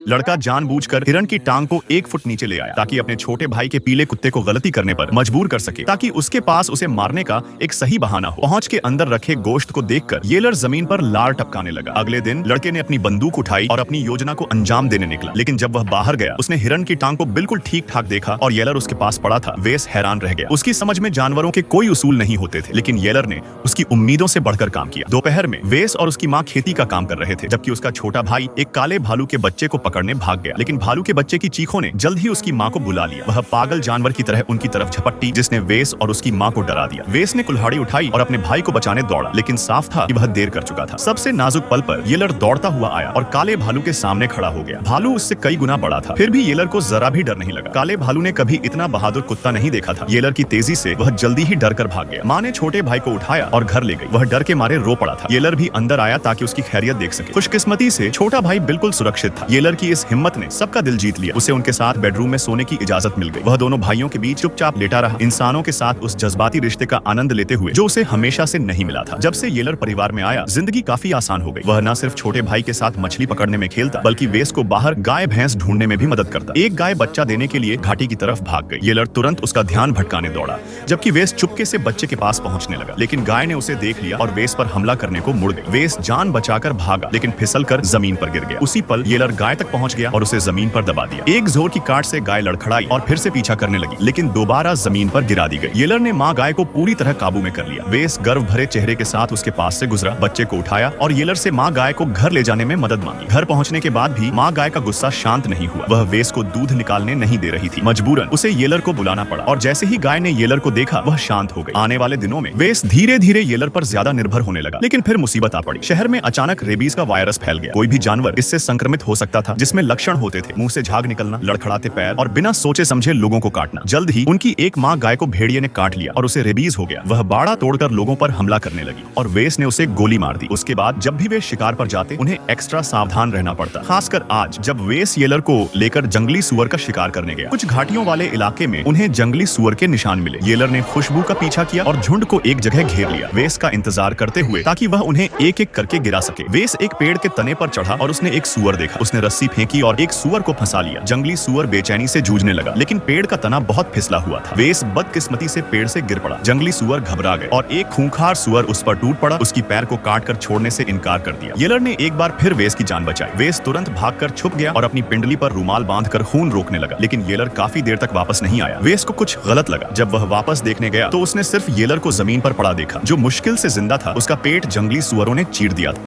लड़का जानबूझकर हिरण की टांग को 1 फुट नीचे ले आया ताकि अपने छोटे भाई के पीले कुत्ते को गलती करने पर मजबूर कर सके, ताकि उसके पास उसे मारने का एक सही बहाना हो। पहुंच के अंदर रखे गोश्त को देखकर येलर जमीन पर लार टपकाने लगा। अगले दिन लड़के ने अपनी बंदूक उठाई और अपनी योजना को अंजाम देने निकला, लेकिन जब वह बाहर गया उसने हिरण की टांग को बिल्कुल ठीक ठाक देखा और येलर उसके पास पड़ा था। वेस हैरान रह गया। उसकी समझ में जानवरों के कोई उसूल नहीं होते थे, लेकिन येलर ने उसकी उम्मीदों से बढ़कर काम किया। दोपहर में वेस और उसकी माँ खेती का काम कर रहे थे, जबकि उसका छोटा भाई एक काले भालू के बच्चे को पकड़ने भाग गया। लेकिन भालू के बच्चे की चीखों ने जल्द ही उसकी माँ को बुला लिया। वह पागल जानवर की तरह उनकी तरफ झपटी, जिसने वेस और उसकी माँ को डरा दिया। वेस ने कुल्हाड़ी उठाई और अपने भाई को बचाने दौड़ा, लेकिन साफ था कि वह देर कर चुका था। सबसे नाजुक पल पर येलर दौड़ता हुआ आया और काले भालू के सामने खड़ा हो गया। भालू उससे कई गुना बड़ा था, फिर भी येलर को जरा भी डर नहीं लगा। काले भालू ने कभी इतना बहादुर कुत्ता नहीं देखा था। येलर की तेजी से वह जल्दी ही डर कर भाग गया। माँ ने छोटे भाई को उठाया और घर ले गई। वह डर के मारे रो पड़ा था। येलर भी अंदर आया ताकि उसकी खैरियत देख सके। खुशकिस्मती से छोटा भाई बिल्कुल सुरक्षित था। येलर की इस हिम्मत ने सबका दिल जीत लिया। उसे उनके साथ बेडरूम में सोने की इजाजत मिल गई। वह दोनों भाइयों के बीच चुपचाप लेटा रहा, इंसानों के साथ उस जज्बाती रिश्ते का आनंद लेते हुए जो उसे हमेशा से नहीं मिला था। जब से येलर परिवार में आया, जिंदगी काफी आसान हो गई। वह न सिर्फ छोटे भाई के साथ मछली पकड़ने में खेलता, बल्कि वेस को बाहर गाय भैंस ढूंढने में भी मदद करता। एक गाय बच्चा देने के लिए घाटी की तरफ भाग गई। येलर तुरंत उसका ध्यान भटकाने दौड़ा, जबकि वेस चुपके से बच्चे के पास पहुंचने लगा, लेकिन गाय ने उसे देख लिया और वेस पर हमला करने को मुड़ गई। वेस जान बचाकर भागा, लेकिन फिसल कर जमीन पर गिर गया। उसी पल येलर गाय तक पहुंच गया और उसे जमीन पर दबा दिया। एक जोर की काट से गाय लड़खड़ाई और फिर से पीछा करने लगी, लेकिन दोबारा जमीन पर गिरा दी गई। येलर ने माँ गाय को पूरी तरह काबू में कर लिया। वेस गर्व भरे चेहरे के साथ उसके पास से गुजरा, बच्चे को उठाया और येलर से माँ गाय को घर ले जाने में मदद मांगी। घर पहुंचने के बाद भी माँ गाय का गुस्सा शांत नहीं हुआ। वह वेस को दूध निकालने नहीं दे रही थी। मजबूरन उसे येलर को बुलाना पड़ा, और जैसे ही गाय ने येलर को देखा वह शांत हो गई। आने वाले दिनों में वेस धीरे धीरे येलर पर ज्यादा निर्भर होने लगा, लेकिन फिर मुसीबत आ पड़ी। शहर में अचानक रेबीज का वायरस फैल गया। कोई भी जानवर इससे संक्रमित हो सकता था, जिसमें लक्षण होते थे मुंह से झाग निकलना, लड़खड़ाते पैर और बिना सोचे समझे लोगों को काटना। जल्द ही उनकी एक माँ गाय को भेड़िए ने काट लिया और उसे रेबीज हो गया। वह बाड़ा तोड़कर लोगों पर हमला करने लगी और वेस ने उसे गोली मार दी। उसके बाद जब भी वे शिकार पर जाते, उन्हें एक्स्ट्रा सावधान रहना पड़ता, खासकर आज जब वेस येलर को लेकर जंगली सुअर का शिकार करने गया। कुछ घाटियों वाले इलाके में उन्हें जंगली सुअर के निशान मिले। येलर ने खुशबू का पीछा किया और झुंड को एक जगह घेर लिया, वेस का इंतजार करते हुए, ताकि वह उन्हें एक एक करके गिरा सके। वेस एक पेड़ के तने पर चढ़ा और उसने एक सुअर देखा। उसने रस्सी फेंकी और एक सुअर को फंसा लिया। जंगली सुअर बेचैनी से जूझने लगा, लेकिन पेड़ का तना बहुत फिसला हुआ था। वेस बदकिस्मती से पेड़ से गिर पड़ा। जंगली सुअर घबरा गए और एक खूंखार सुअर उस पर टूट पड़ा। उसकी पैर को काटकर छोड़ने से इनकार कर दिया। येलर ने एक बार फिर वेस की जान बचाई। वेस तुरंत भागकर छुप गया और अपनी पिंडली पर रुमाल बांधकर खून रोकने लगा, लेकिन येलर काफी देर तक वापस नहीं आया। वेस को कुछ गलत लगा। जब वह वापस देखने गया तो उसने सिर्फ येलर को जमीन पर पड़ा देखा, जो मुश्किल से जिंदा था। उसका पेट जंगली सुअरों ने चीर दिया था।